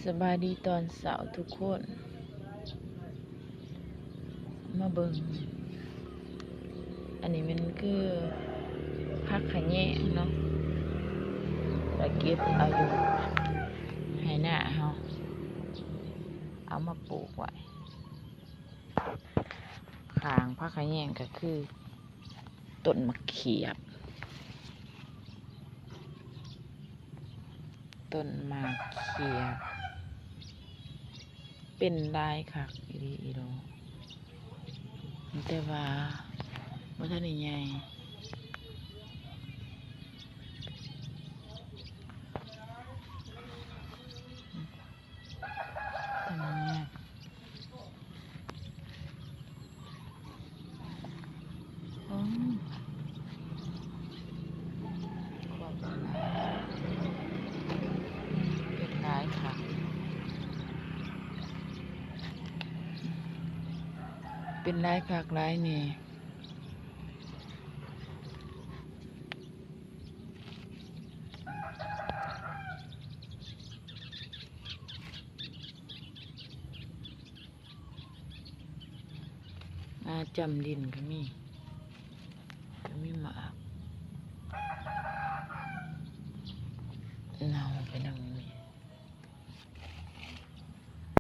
สบายดีตอนเสาร์ทุกคนมาเบิ่งอันนี้มันคือผักขะแยงเนาะแล้วเก็บเอาอยู่ให้หน้าเฮาเอามาปลูกไว้ข้างผักขะแยงก็คือต้นมะเขียบต้นมะเขียบเป็นลายคักอีหลีอีดอกแต่ว่าบ่ทันได้ใหญ่ต้นเนี้ยอ๋อเป็นลายคักเป็นลายคักลายนี่จำดินก็มีหมาก